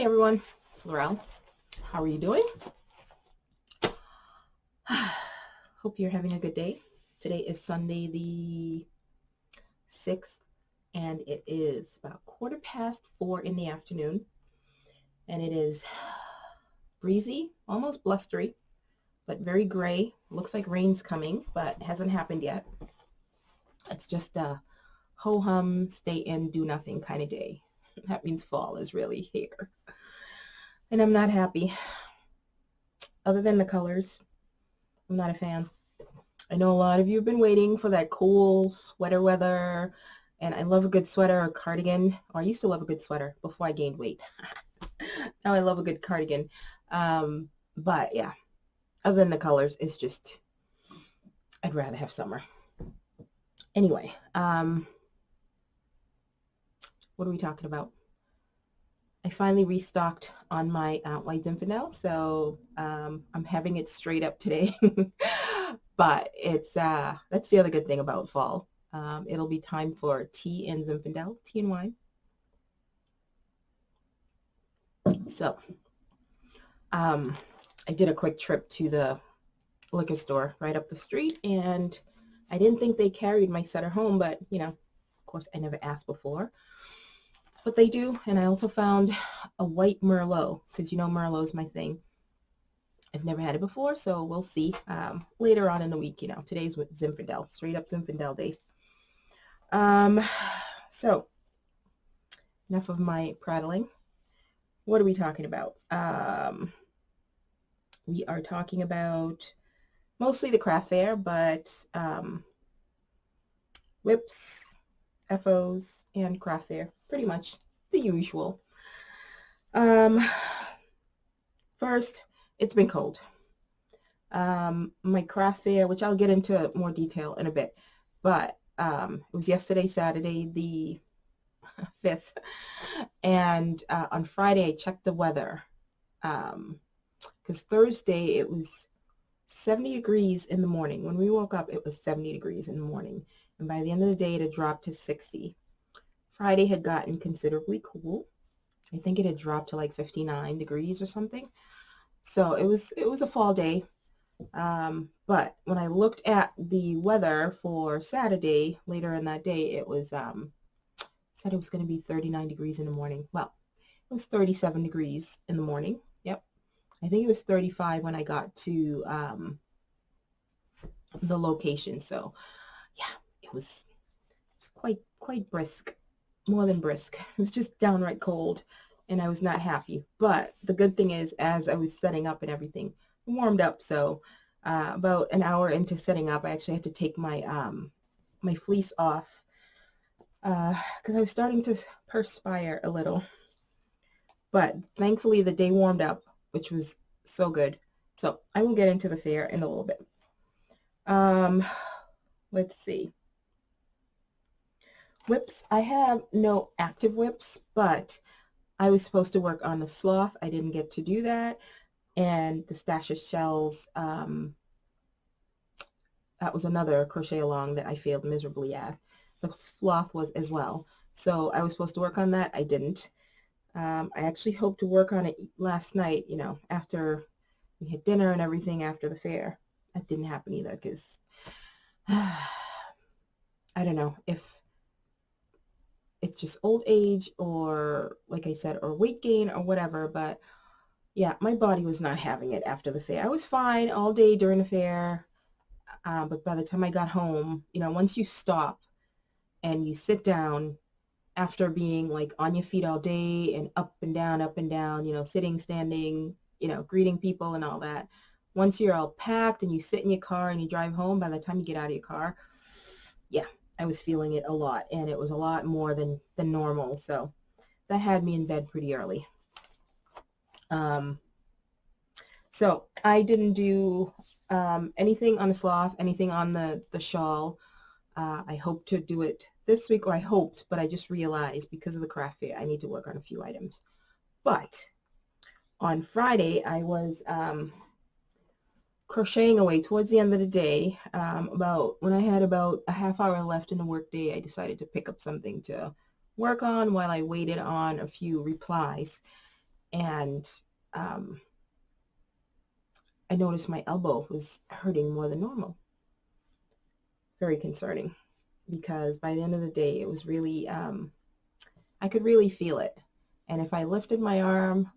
everyone, it's Laurel. How are you doing? Hope you're having a good day. Today is Sunday the 6th, and it is about 4:15 in the afternoon, and it is breezy, almost blustery, but very gray. Looks like rain's coming, but hasn't happened yet. It's just a ho-hum, stay in, do nothing kind of day. That means fall is really here. And I'm not happy. Other than the colors, I'm not a fan. I know a lot of you have been waiting for that cool sweater weather, and I love a good sweater or cardigan. Or I used to love a good sweater before I gained weight. Now I love a good cardigan. But yeah, other than the colors, it's just, I'd rather have summer. Anyway, what are we talking about? I finally restocked on my white Zinfandel, so I'm having it straight up today. But it's that's the other good thing about fall. It'll be time for tea and Zinfandel, tea and wine. So I did a quick trip to the liquor store right up the street, and I didn't think they carried my setter home, but you know, of course I never asked before. But they do, and I also found a white Merlot, because you know Merlot's my thing. I've never had it before, so we'll see later on in the week. You know, today's with Zinfandel, straight up Zinfandel day. So enough of my prattling. What are we talking about? We are talking about mostly the craft fair, but whips, FOs, and craft fair, pretty much the usual. First, it's been cold. My craft fair, which I'll get into more detail in a bit, but it was yesterday, Saturday, the 5th, and on Friday I checked the weather, because Thursday it was 70 degrees in the morning. When we woke up, it was 70 degrees in the morning, and by the end of the day it had dropped to 60. Friday had gotten considerably cool. I think it had dropped to like 59 degrees or something. So it was a fall day. But when I looked at the weather for Saturday, later in that day, it was said it was going to be 39 degrees in the morning. Well, it was 37 degrees in the morning. Yep. I think it was 35 when I got to the location. So yeah, it was quite brisk. More than brisk. It was just downright cold, and I was not happy. But the good thing is, as I was setting up and everything, it warmed up. So about an hour into setting up, I actually had to take my my fleece off because I was starting to perspire a little. But thankfully the day warmed up, which was so good. So I will get into the fair in a little bit. Let's see. Whips, I have no active whips, but I was supposed to work on the sloth. I didn't get to do that. And the stash of shells, that was another crochet along that I failed miserably at. The sloth was as well. So I was supposed to work on that. I didn't. I actually hoped to work on it last night, you know, after we had dinner and everything after the fair. That didn't happen either because I don't know if it's just old age or, like I said, or weight gain or whatever, but yeah, my body was not having it after the fair. I was fine all day during the fair, but by the time I got home, you know, once you stop and you sit down after being like on your feet all day and up and down, you know, sitting, standing, you know, greeting people and all that, once you're all packed and you sit in your car and you drive home, by the time you get out of your car, yeah, I was feeling it a lot, and it was a lot more than normal. So that had me in bed pretty early. So I didn't do anything on the sloth, anything on the shawl. I hope to do it this week, or I hoped, but I just realized because of the craft fair, I need to work on a few items. But on Friday, I was crocheting away towards the end of the day. About when I had about a half hour left in the workday, I decided to pick up something to work on while I waited on a few replies. and I noticed my elbow was hurting more than normal. Very concerning, because by the end of the day, it was really, I could really feel it. And if I lifted my arm,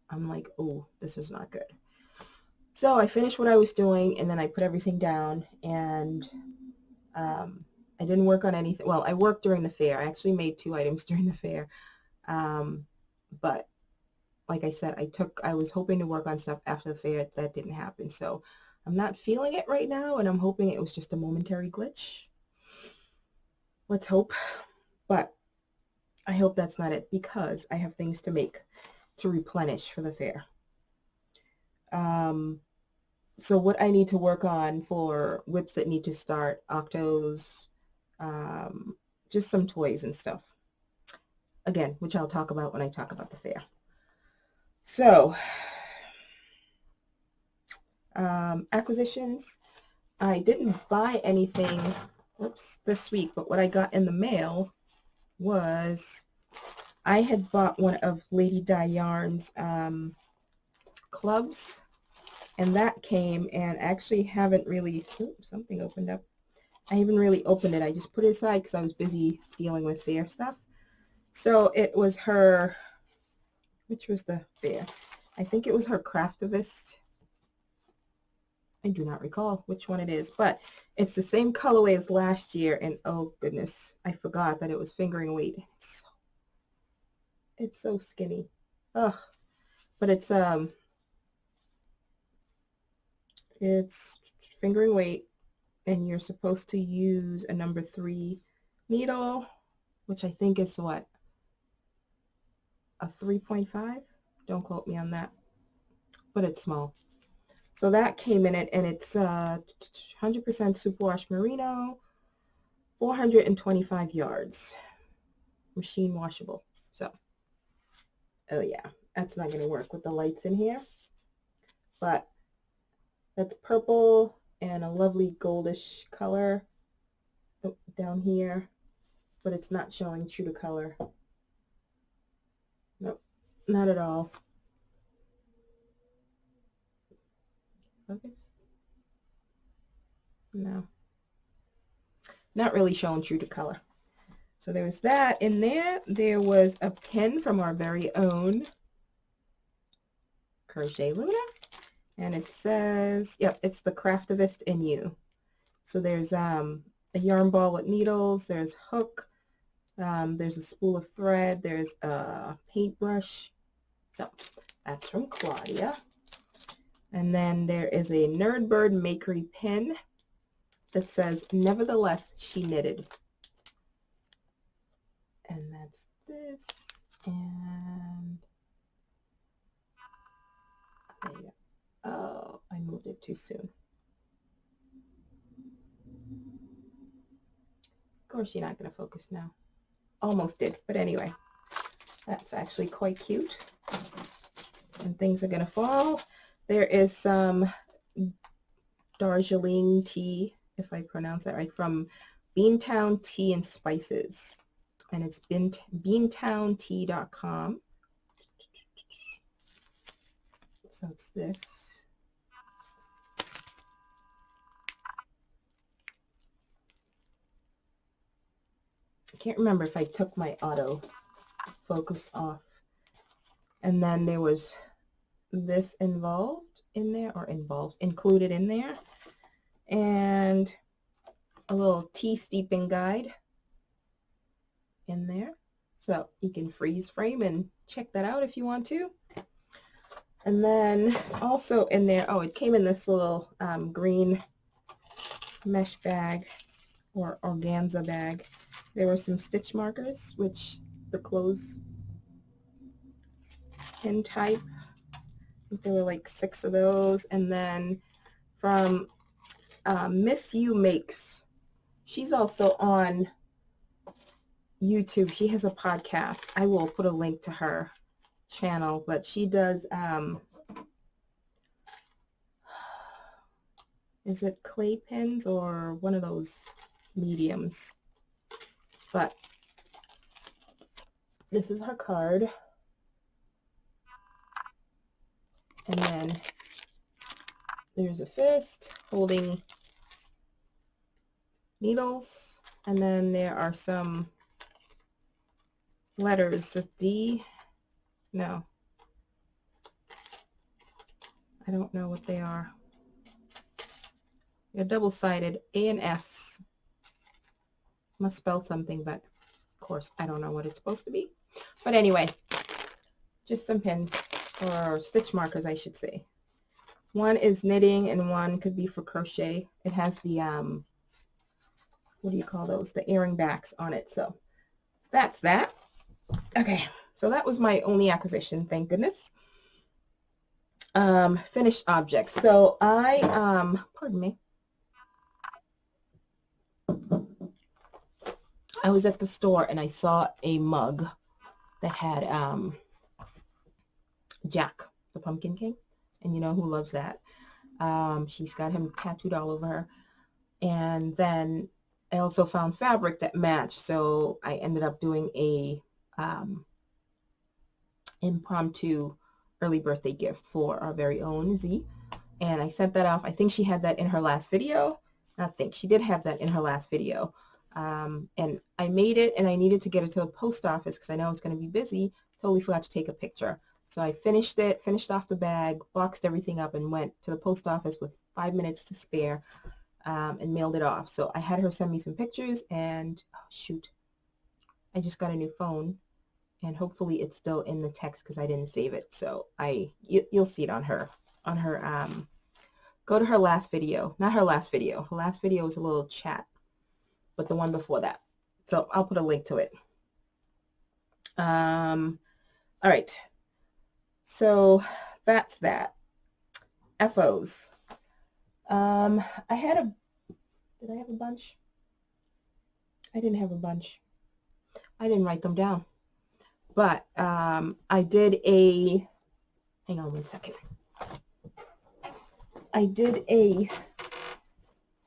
I'm like, oh, this is not good. So I finished what I was doing, and then I put everything down, and I didn't work on anything. Well, I worked during the fair. I actually made 2 items during the fair. But like I said, I was hoping to work on stuff after the fair. That didn't happen. So I'm not feeling it right now, and I'm hoping it was just a momentary glitch. Let's hope. But I hope that's not it, because I have things to make to replenish for the fair. So what I need to work on for whips that need to start, octos, just some toys and stuff. Again, which I'll talk about when I talk about the fair. So, acquisitions. I didn't buy anything, this week, but what I got in the mail was, I had bought one of Lady Di Yarn's clubs, and that came, and actually haven't really, something opened up. I haven't really opened it. I just put it aside because I was busy dealing with fair stuff. So it was her, which was the fair? I think it was her Craftivist. I do not recall which one it is, but it's the same colorway as last year, and oh goodness, I forgot that it was fingering weight. It's so skinny. Ugh. But it's fingering weight, and you're supposed to use a number 3 needle, which I think is what, a 3.5? Don't quote me on that, but it's small. So that came in it, and it's 100% superwash merino, 425 yards, machine washable. So, oh yeah, that's not going to work with the lights in here, but that's purple and a lovely goldish color down here, but it's not showing true to color. Nope, not at all. Focus? No. Not really showing true to color. So there was that in there. There was a pin from our very own Crochet Luna. And it says, yep, it's the Craftivist in You. So there's a yarn ball with needles. There's hook. There's a spool of thread. There's a paintbrush. So that's from Claudia. And then there is a Nerdbird Makery pin that says, Nevertheless, She Knitted. And that's this. And there you go. Oh, I moved it too soon. Of course, you're not going to focus now. Almost did, but anyway, that's actually quite cute. And things are going to fall. There is some Darjeeling tea, if I pronounce that right, from Beantown Tea and Spices. And it's beantowntea.com. So it's this. I can't remember if I took my auto focus off. And then there was this included in there. And a little tea steeping guide in there. So you can freeze frame and check that out if you want to. And then also in there, oh, it came in this little green mesh bag or organza bag. There were some stitch markers, which the clothes pin type. I think there were like 6 of those. And then from Miss You Makes. She's also on YouTube. She has a podcast. I will put a link to her channel, but she does, is it clay pins or one of those mediums? But this is her card. And then there's a fist holding needles. And then there are some letters, a D. No. I don't know what they are. They're double-sided. A and S. Must spell something, but of course I don't know what it's supposed to be. But anyway, just some pins, or stitch markers, I should say. One is knitting and one could be for crochet. It has the, what do you call those? The earring backs on it. So that's that. Okay, so that was my only acquisition, thank goodness. Finished objects. So I, pardon me. I was at the store and I saw a mug that had Jack, the Pumpkin King. And you know who loves that. She's got him tattooed all over her. And then I also found fabric that matched. So I ended up doing a impromptu early birthday gift for our very own Z. And I sent that off. I think she had that in her last video. Not think, she did have that in her last video. And I made it and I needed to get it to the post office because I know it's going to be busy. Totally forgot to take a picture. So I finished it, finished off the bag, boxed everything up and went to the post office with 5 minutes to spare and mailed it off. So I had her send me some pictures and, oh shoot, I just got a new phone and hopefully it's still in the text because I didn't save it. So you'll see it on her, go to her last video, not her last video. Her last video was a little chat, but the one before that. So I'll put a link to it. All right. So that's that. FOs. Did I have a bunch? I didn't have a bunch. I didn't write them down. But I did a, hang on one second. I did a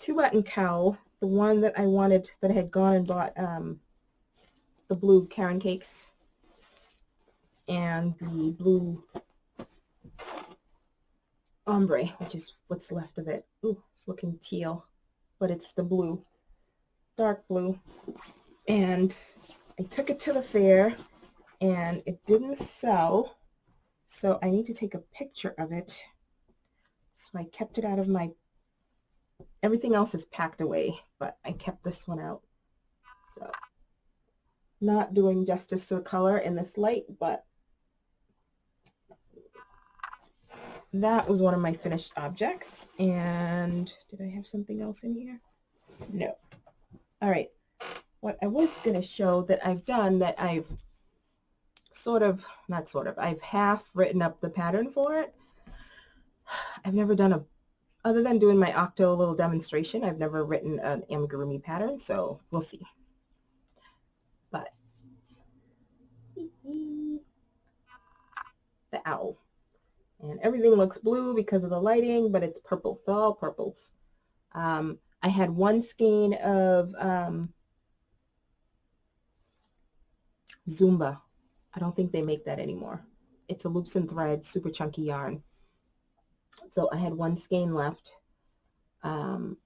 2-button cowl, the one that I wanted, that I had gone and bought the blue Karen cakes and the blue ombre, which is what's left of it. Ooh, it's looking teal, but it's the blue, dark blue. And I took it to the fair and it didn't sell, so I need to take a picture of it. So I kept it out of my, everything else is packed away, but I kept this one out. So not doing justice to the color in this light, but that was one of my finished objects. And did I have something else in here? No. All right. What I was going to show that I've done, that I've I've half written up the pattern for it. I've never done other than doing my octo little demonstration, I've never written an amigurumi pattern, so we'll see. But the owl. And everything looks blue because of the lighting, but it's purple. It's all purples. I had one skein of Zumba. I don't think they make that anymore. It's a loops and threads, super chunky yarn. So I had one skein left, and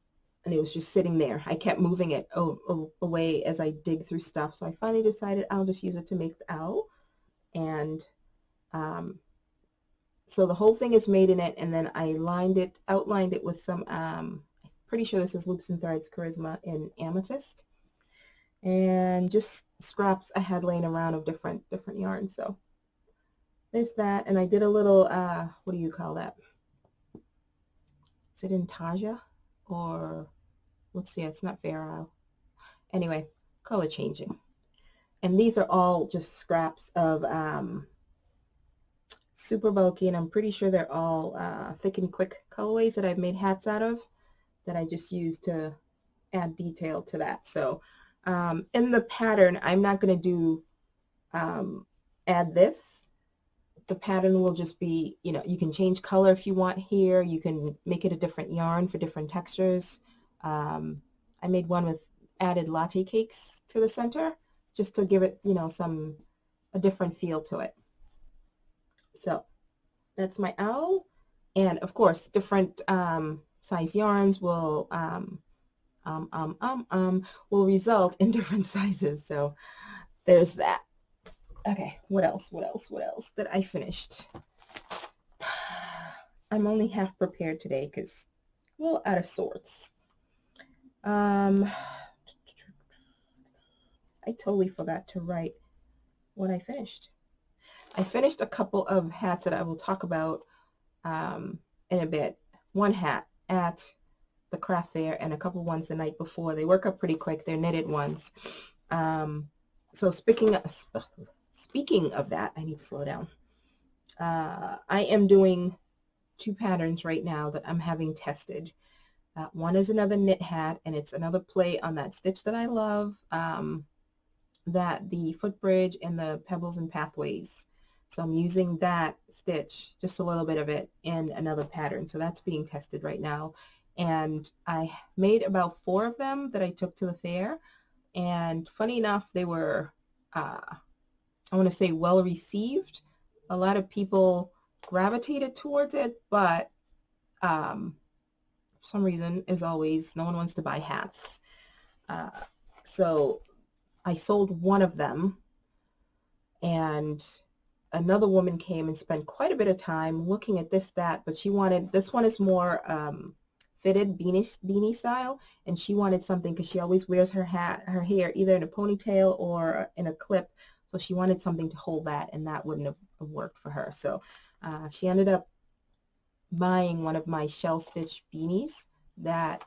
it was just sitting there. I kept moving it away as I dig through stuff. So I finally decided I'll just use it to make the owl. And so the whole thing is made in it, and then I outlined it with some, I'm pretty sure this is Loops and Threads Charisma in Amethyst, and just scraps I had laying around of different yarns. So there's that, and I did a little, what do you call that? Is it intaja, or let's see, it's not Fair Isle. Anyway, color changing. And these are all just scraps of super bulky, and I'm pretty sure they're all thick and quick colorways that I've made hats out of, that I just used to add detail to that. So in the pattern, I'm not going to do add this. The pattern will just be, you know, you can change color if you want here. You can make it a different yarn for different textures. I made one with added latte cakes to the center, just to give it, you know, a different feel to it. So That's my owl. And of course, different size yarns will result in different sizes. So there's that. Okay, what else? What else? What else that I finished? I'm only half prepared today because a little out of sorts. I totally forgot to write what I finished. I finished a couple of hats that I will talk about in a bit. One hat at the craft fair and a couple ones the night before. They work up pretty quick. They're knitted ones. So speaking of that, I need to slow down. I am doing 2 patterns right now that I'm having tested. One is another knit hat, and it's another play on that stitch that I love, that the footbridge and the pebbles and pathways. So I'm using that stitch, just a little bit of it, in another pattern. So that's being tested right now. And I made about 4 of them that I took to the fair. And funny enough, they were, I want to say, well received. A lot of people gravitated towards it, but for some reason, as always, no one wants to buy hats. So I sold one of them, and another woman came and spent quite a bit of time looking at that, but she wanted, this one is more fitted beanie style, and she wanted something because she always wears her hair either in a ponytail or in a clip, so she wanted something to hold that, and that wouldn't have worked for her. So she ended up buying one of my shell stitch beanies that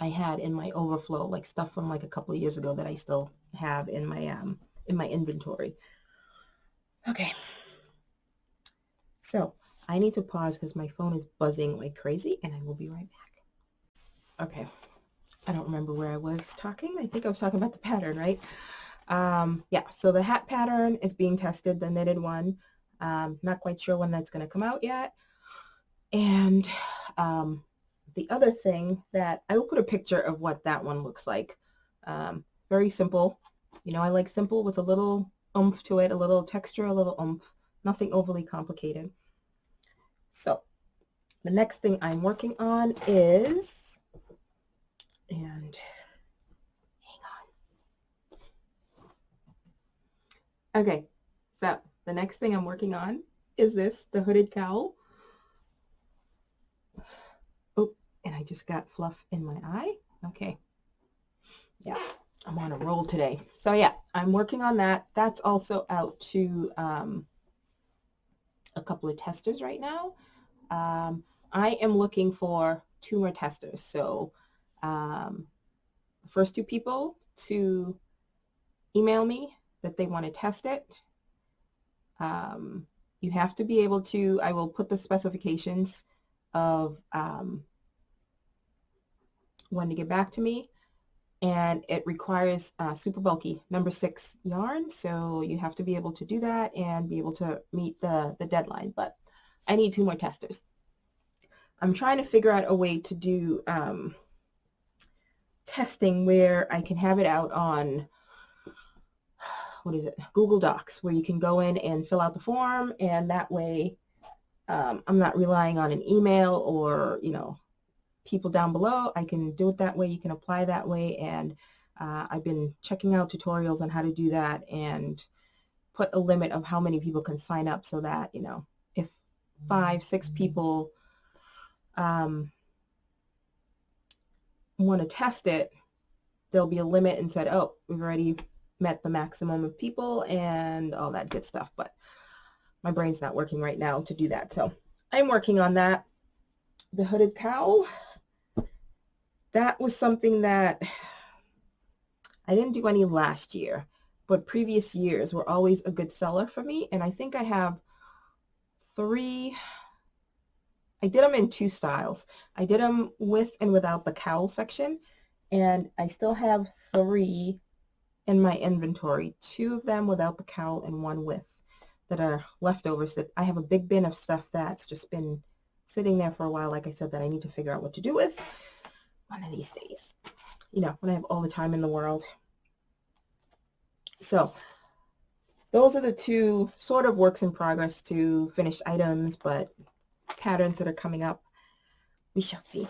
I had in my overflow, like stuff from like a couple of years ago that I still have in my inventory. Okay, so I need to pause because my phone is buzzing like crazy, and I will be right back. Okay, I don't remember where I was talking. I think I was talking about the pattern, right? Yeah, so the hat pattern is being tested, the knitted one. Not quite sure when that's going to come out yet. And the other thing that I will put a picture of what that one looks like. Very simple. You know, I like simple with a little oomph to it, a little texture, a little oomph, nothing overly complicated. So the next thing I'm working on is, and hang on. Okay, so the next thing I'm working on is the hooded cowl. Oh, and I just got fluff in my eye. Okay. Yeah, I'm on a roll today. So yeah, I'm working on that. That's also out to a couple of testers right now. I am looking for 2 more testers. So the first 2 people to email me that they want to test it. You have to be able to, I will put the specifications of when to get back to me. And it requires super bulky number 6 yarn. So you have to be able to do that and be able to meet the deadline. But I need 2 more testers. I'm trying to figure out a way to do testing where I can have it out on, what is it, Google Docs, where you can go in and fill out the form, and that way I'm not relying on an email or, you know, people down below. I can do it that way. You can apply that way, and I've been checking out tutorials on how to do that and put a limit of how many people can sign up so that, you know, if 5, 6 people want to test it, there'll be a limit and said, oh, we've already met the maximum of people and all that good stuff. But my brain's not working right now to do that. So I'm working on that. The hooded cowl, that was something that I didn't do any last year, but previous years were always a good seller for me. And I think I have 3, I did them in 2 styles. I did them with and without the cowl section, and I still have 3 in my inventory, 2 of them without the cowl and 1 with, that are leftovers. That I have a big bin of stuff that's just been sitting there for a while, like I said, that I need to figure out what to do with one of these days, you know, when I have all the time in the world. So those are the two sort of works in progress to finished items, but patterns that are coming up. We shall see.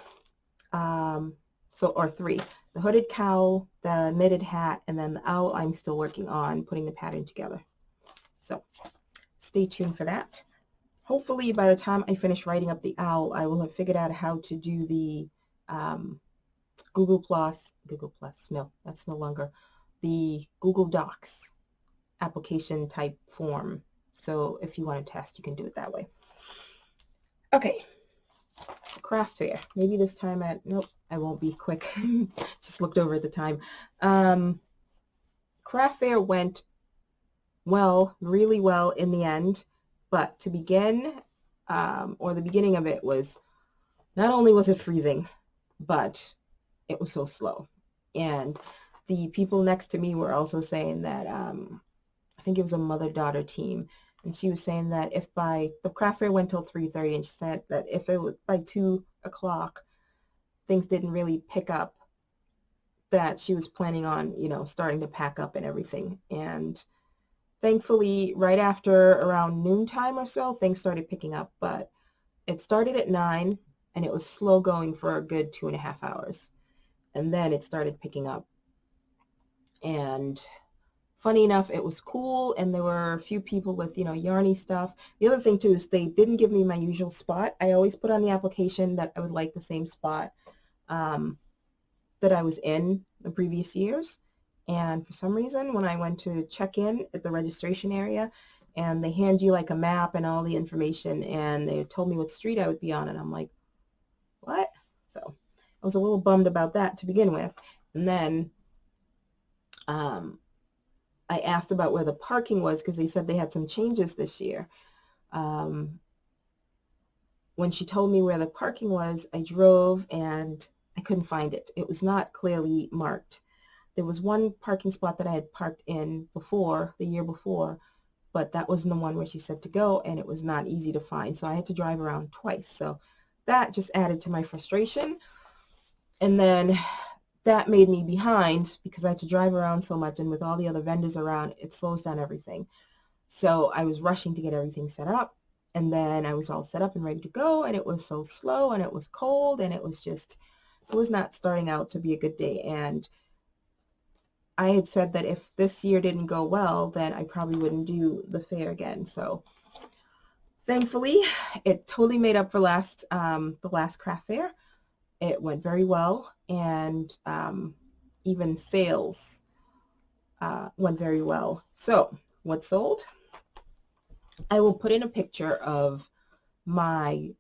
Or three. The hooded cowl, the knitted hat, and then the owl I'm still working on putting the pattern together. So stay tuned for that. Hopefully by the time I finish writing up the owl, I will have figured out how to do the Google Plus, no, that's no longer, the Google Docs application type form. So if you want to test, you can do it that way. Okay. Craft fair. Maybe this time nope, I won't be quick. Just looked over at the time. Craft fair went well, really well in the end, but to begin, or the beginning of it was, not only was it freezing, but it was so slow. And the people next to me were also saying that, I think it was a mother-daughter team, and she was saying that if by, the craft fair went till 3:30, and she said that if it was by 2 o'clock, things didn't really pick up, that she was planning on, starting to pack up and everything. And thankfully, right after around noontime or so, things started picking up, but it started at 9, and it was slow going for a good 2.5 hours. And then it started picking up. And funny enough, it was cool, and there were a few people with, yarny stuff. The other thing, too, is they didn't give me my usual spot. I always put on the application that I would like the same spot that I was in the previous years. And for some reason, when I went to check in at the registration area, and they hand you like a map and all the information, and they told me what street I would be on, and I'm like, what? So I was a little bummed about that to begin with. And then I asked about where the parking was, because they said they had some changes this year. When she told me where the parking was, I drove and I couldn't find it. It was not clearly marked. There was one parking spot that I had parked in before, the year before, but that wasn't the one where she said to go, and it was not easy to find. So I had to drive around twice. So that just added to my frustration. And then that made me behind because I had to drive around so much, and with all the other vendors around, it slows down everything. So I was rushing to get everything set up, and then I was all set up and ready to go, and it was so slow, and it was cold, and it was not starting out to be a good day. And I had said that if this year didn't go well, then I probably wouldn't do the fair again. So thankfully, it totally made up for the last craft fair. It went very well, and even sales went very well. So what sold? I will put in a picture of the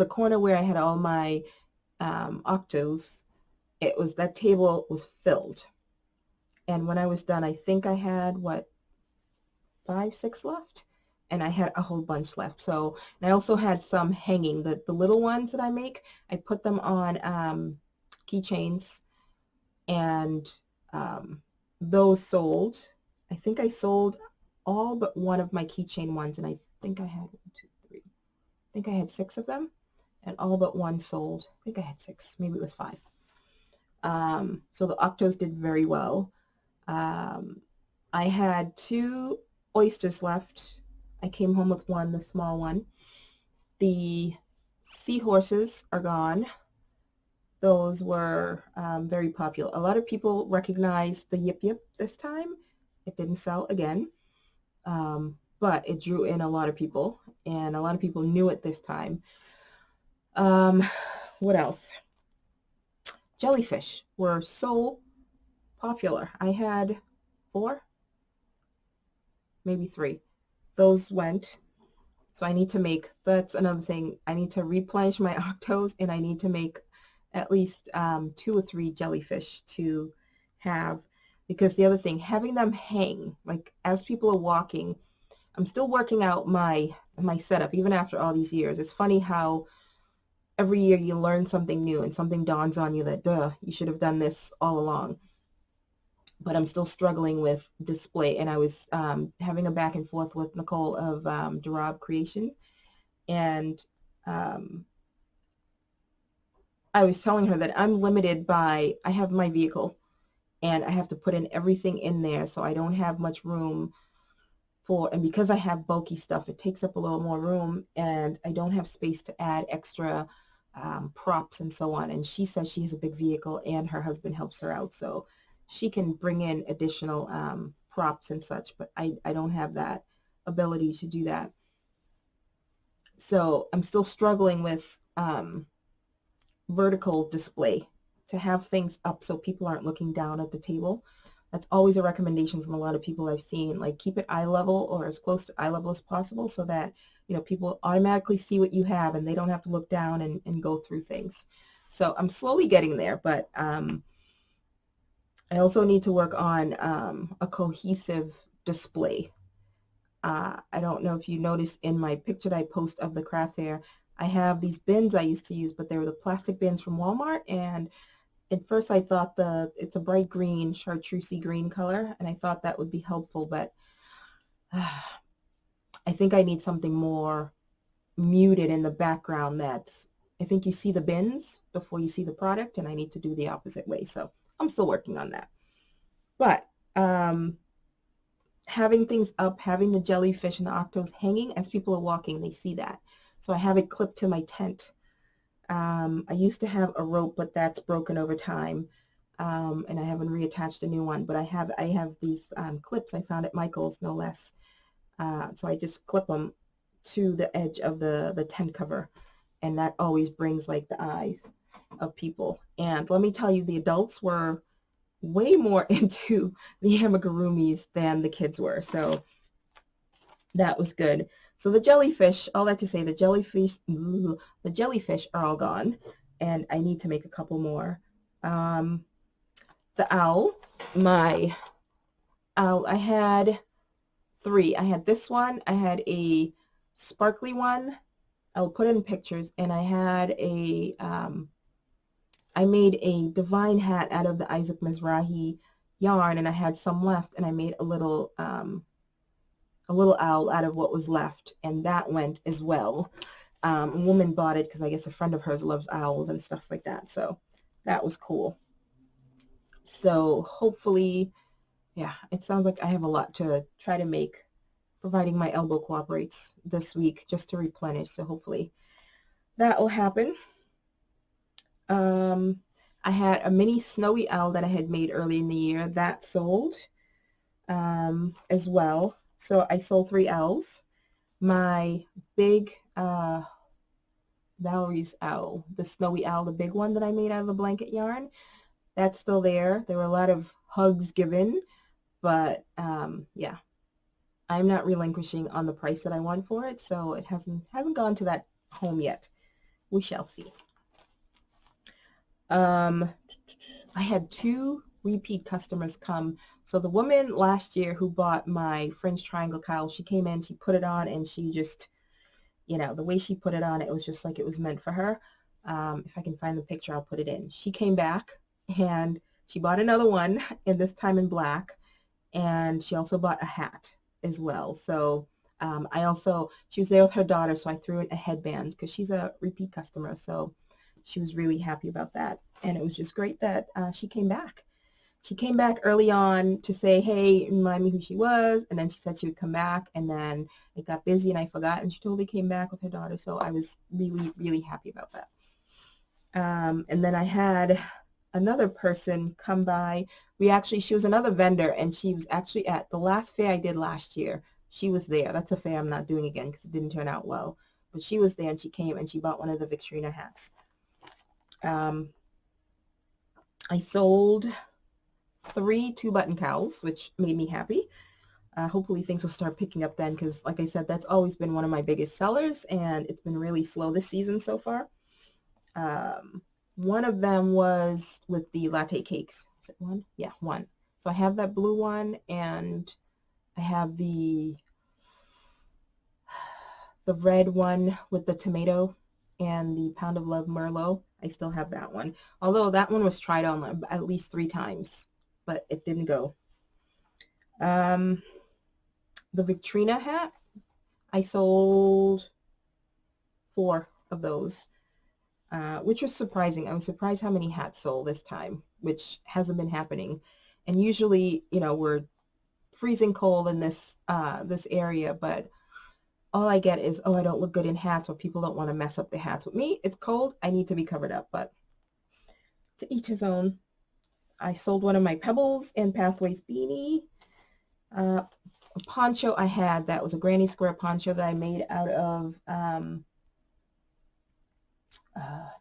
corner where I had all my octos. That table was filled. And when I was done, I think I had, 5, 6 left? And I had a whole bunch left. So, and I also had some hanging. The little ones that I make, I put them on keychains, and those sold. I think I sold all but one of my keychain ones, and I think I had 1, 2, 3. I think I had 6 of them, and all but one sold. I think I had 6. Maybe it was 5. So the octos did very well. I had 2 oysters left. I came home with one, the small one. The seahorses are gone. Those were very popular. A lot of people recognized the Yip Yip this time. It didn't sell again, but it drew in a lot of people, and a lot of people knew it this time. What else? Jellyfish were so popular. I had 4, maybe 3. Those went. So I need to make, that's another thing, I need to replenish my octos, and I need to make at least 2 or 3 jellyfish to have, because the other thing, having them hang, like as people are walking, I'm still working out my setup even after all these years. It's funny how every year you learn something new and something dawns on you that, duh, you should have done this all along. But I'm still struggling with display, and I was having a back and forth with Nicole of Darab Creation, and I was telling her that I'm limited by, I have my vehicle, and I have to put in everything in there, so I don't have much room and because I have bulky stuff, it takes up a little more room, and I don't have space to add extra props and so on. And she says she has a big vehicle and her husband helps her out, so she can bring in additional props and such, but I don't have that ability to do that. So I'm still struggling with vertical display, to have things up so people aren't looking down at the table. That's always a recommendation from a lot of people I've seen, like keep it eye level or as close to eye level as possible, so that, you know, people automatically see what you have and they don't have to look down and go through things. So I'm slowly getting there, but I also need to work on a cohesive display. I don't know if you noticed in my picture that I post of the craft fair, I have these bins I used to use, but they were the plastic bins from Walmart, and at first I thought it's a bright green, chartreusey green color, and I thought that would be helpful, but I think I need something more muted in the background. I think you see the bins before you see the product, and I need to do the opposite way. So I'm still working on that. But having things up, having the jellyfish and the octos hanging as people are walking, they see that. So I have it clipped to my tent. I used to have a rope, but that's broken over time, and I haven't reattached a new one. But I have these clips I found at Michael's, no less. So I just clip them to the edge of the tent cover, and that always brings like the eyes of people. And let me tell you, the adults were way more into the amigurumis than the kids were, so that was good. So the jellyfish, all that to say, the jellyfish are all gone, and I need to make a couple more. The owl, my owl, I had 3. I had this one, I had a sparkly one, I'll put in pictures, and I had I made a divine hat out of the Isaac Mizrahi yarn, and I had some left, and I made a little owl out of what was left, and that went as well. A woman bought it because I guess a friend of hers loves owls and stuff like that, so that was cool. So hopefully, yeah, it sounds like I have a lot to try to make, providing my elbow cooperates this week, just to replenish, so hopefully that will happen. I had a mini snowy owl that I had made early in the year that sold as well. So I sold 3 owls. My big Valerie's owl, the snowy owl, the big one that I made out of the blanket yarn, that's still there. There were a lot of hugs given, but yeah, I'm not relinquishing on the price that I want for it, so it hasn't gone to that home yet. We shall see. I had 2 repeat customers come. So the woman last year who bought my fringe triangle cowl, she came in, she put it on, and she just, you know, the way she put it on, it was just like it was meant for her. If I can find the picture, I'll put it in. She came back and she bought another one, and this time in black, and she also bought a hat as well. So she was there with her daughter, so I threw in a headband because she's a repeat customer, so she was really happy about that. And it was just great that she came back. She came back early on to say, hey, remind me who she was, and then she said she would come back, and then it got busy and I forgot, and she totally came back with her daughter, so I was really, really happy about that. And then I had another person come by. She was another vendor, and she was actually at the last fair I did last year. She was there. That's a fair I'm not doing again because it didn't turn out well. But she was there, and she came, and she bought one of the Victorina hats. I sold 3 2-button cowls, which made me happy. Hopefully things will start picking up then, because like I said, that's always been one of my biggest sellers, and it's been really slow this season so far. One of them was with the latte cakes. Is it one? Yeah, one. So I have that blue one, and I have the red one with the tomato and the Pound of Love Merlot. I still have that one. Although that one was tried on at least 3 times, but it didn't go. The Victorina hat, I sold 4 of those, which was surprising. I was surprised how many hats sold this time, which hasn't been happening. And usually, you know, we're freezing cold in this this area, but all I get is, oh, I don't look good in hats, or people don't want to mess up their hats. With me, it's cold. I need to be covered up, but to each his own. I sold one of my Pebbles and Pathways beanie. A poncho I had that was a granny square poncho that I made out of,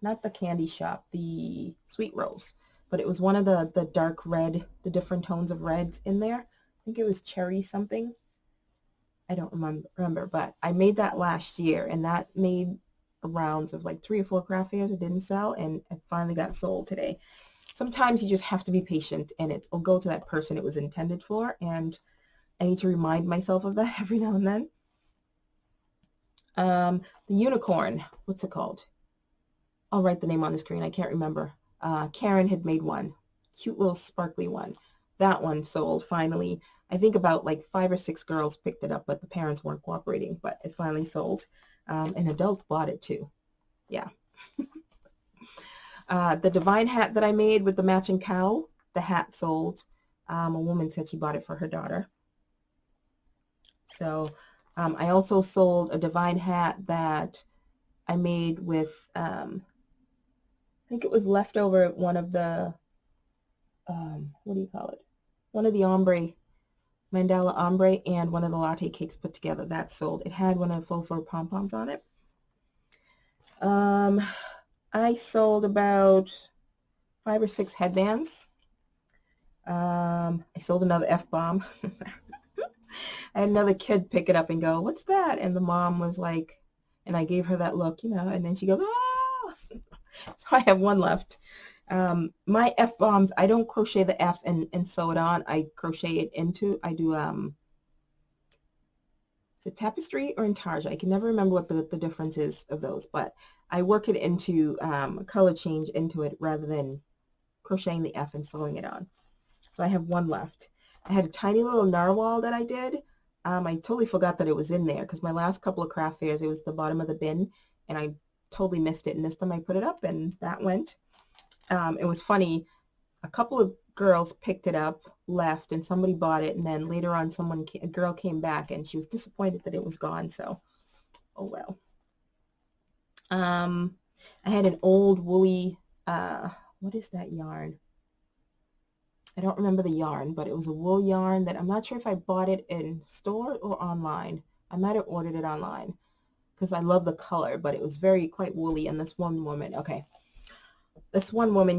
not the candy shop, the Sweet Rolls, but it was one of the dark red, the different tones of reds in there. I think it was cherry something. I don't remember, but I made that last year, and that made rounds of like 3 or 4 craft fairs. It didn't sell, and it finally got sold today. Sometimes you just have to be patient, and it will go to that person it was intended for, and I need to remind myself of that every now and then. The unicorn, what's it called? I'll write the name on the screen. I can't remember. Karen had made one. Cute little sparkly one. That one sold finally. I think about like 5 or 6 girls picked it up, but the parents weren't cooperating, but it finally sold. An adult bought it too. Yeah. The divine hat that I made with the matching cow, the hat sold. A woman said she bought it for her daughter. So I also sold a divine hat that I made with, I think it was leftover one of the, what do you call it? One of the mandala ombre, and one of the latte cakes put together. That sold. It had one of the faux fur pom-poms on it. I sold about 5 or 6 headbands. I sold another F-bomb. I had another kid pick it up and go, "What's that?" And the mom was like, and I gave her that look, you know, and then she goes, "Oh!" So I have one left. My F-bombs, I don't crochet the F and sew it on. I crochet it into, I do, is it tapestry or intarsia? I can never remember what the difference is of those, but I work it into a color change into it rather than crocheting the F and sewing it on. So I have one left. I had a tiny little narwhal that I did. I totally forgot that it was in there because my last couple of craft fairs, it was the bottom of the bin, and I totally missed it. And this time I put it up, and that went. It was funny. A couple of girls picked it up, left, and somebody bought it. And then later on, a girl came back, and she was disappointed that it was gone. So, oh well. I had an old woolly, what is that yarn? I don't remember the yarn, but it was a wool yarn that I'm not sure if I bought it in store or online. I might have ordered it online because I love the color, but it was quite woolly. And this one woman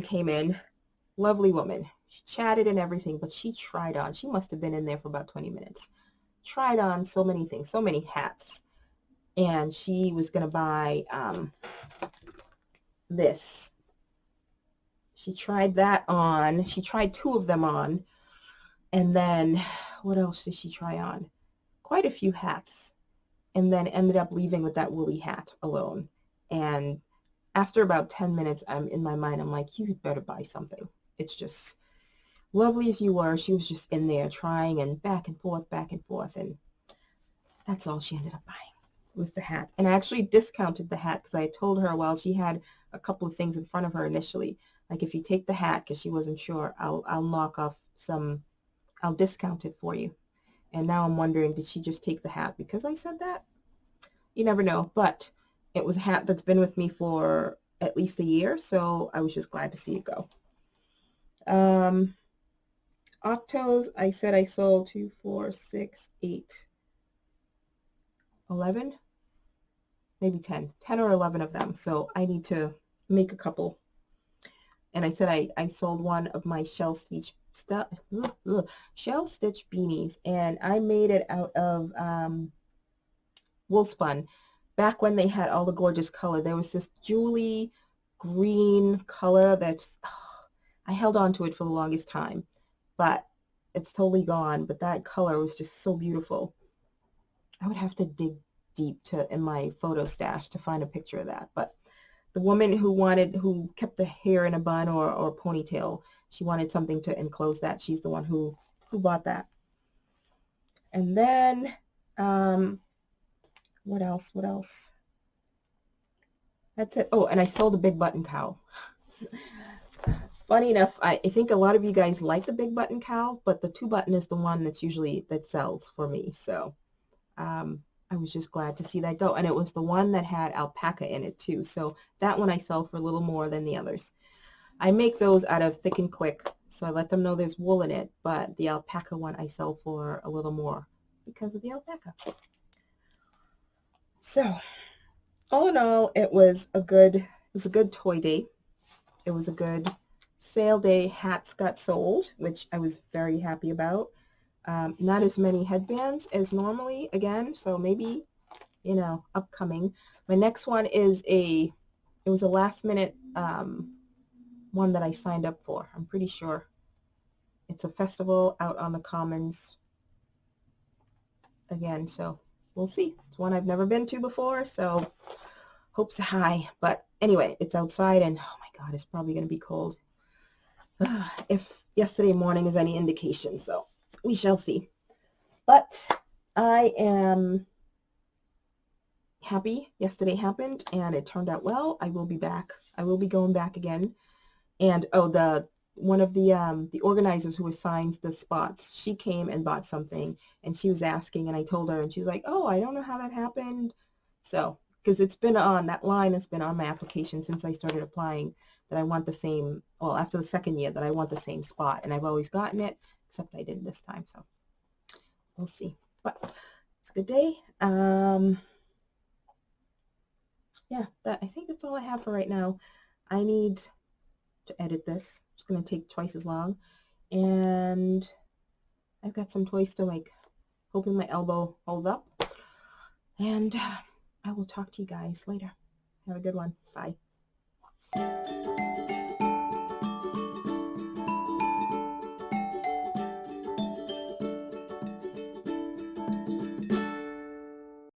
came in, lovely woman. She chatted and everything, but she tried on. She must have been in there for about 20 minutes. Tried on so many things, so many hats. And she was going to buy this. She tried that on. She tried 2 of them on. And then what else did she try on? Quite a few hats. And then ended up leaving with that woolly hat alone. And after about 10 minutes, in my mind, I'm like, you better buy something. It's just lovely as you were. She was just in there trying and back and forth. And that's all she ended up buying was the hat. And I actually discounted the hat because I told her, well, she had a couple of things in front of her initially. Like, if you take the hat, because she wasn't sure, I'll knock off I'll discount it for you. And now I'm wondering, did she just take the hat because I said that? You never know. But it was a hat that's been with me for at least a year, so I was just glad to see it go. Octos, I said I sold 2, 4, 6, 8, 11, maybe 10 or 11 of them. So I need to make a couple. And I said I sold one of my shell stitch beanies, and I made it out of wool spun. Back when they had all the gorgeous color, there was this jewelry green color that's, I held on to it for the longest time, but it's totally gone. But that color was just so beautiful. I would have to dig deep in my photo stash to find a picture of that. But the woman who kept the hair in a bun or ponytail, she wanted something to enclose that. She's the one who bought that. And then, what else? That's it. Oh, and I sold a big button cow. Funny enough, I think a lot of you guys like the big button cow, but the 2-button is the one that's usually that sells for me. So I was just glad to see that go. And it was the one that had alpaca in it too. So that one I sell for a little more than the others. I make those out of Thick and Quick, so I let them know there's wool in it, but the alpaca one I sell for a little more because of the alpaca. So all in all, it was a good toy day. It was a good sale day. Hats got sold, which I was very happy about. Not as many headbands as normally, again, so maybe, you know, upcoming. My next one is it was a last minute one that I signed up for. I'm pretty sure it's a festival out on the Commons again, so we'll see. It's one I've never been to before, so hopes are high. But anyway, it's outside, and oh my God, it's probably going to be cold. If yesterday morning is any indication, so we shall see. But I am happy yesterday happened, and it turned out well. I will be back. I will be going back again. And one of the organizers who assigns the spots, she came and bought something, and she was asking, and I told her, and she's like, oh, I don't know how that happened. So, because it's been on, that line has been on my application since I started applying, that I want the same, well, after the second year, that I want the same spot, and I've always gotten it, except I didn't this time, so we'll see. But it's a good day. Yeah, I think that's all I have for right now. I need to edit this. It's going to take twice as long, and I've got some toys to make, hoping my elbow holds up, and I will talk to you guys later. Have a good one. Bye.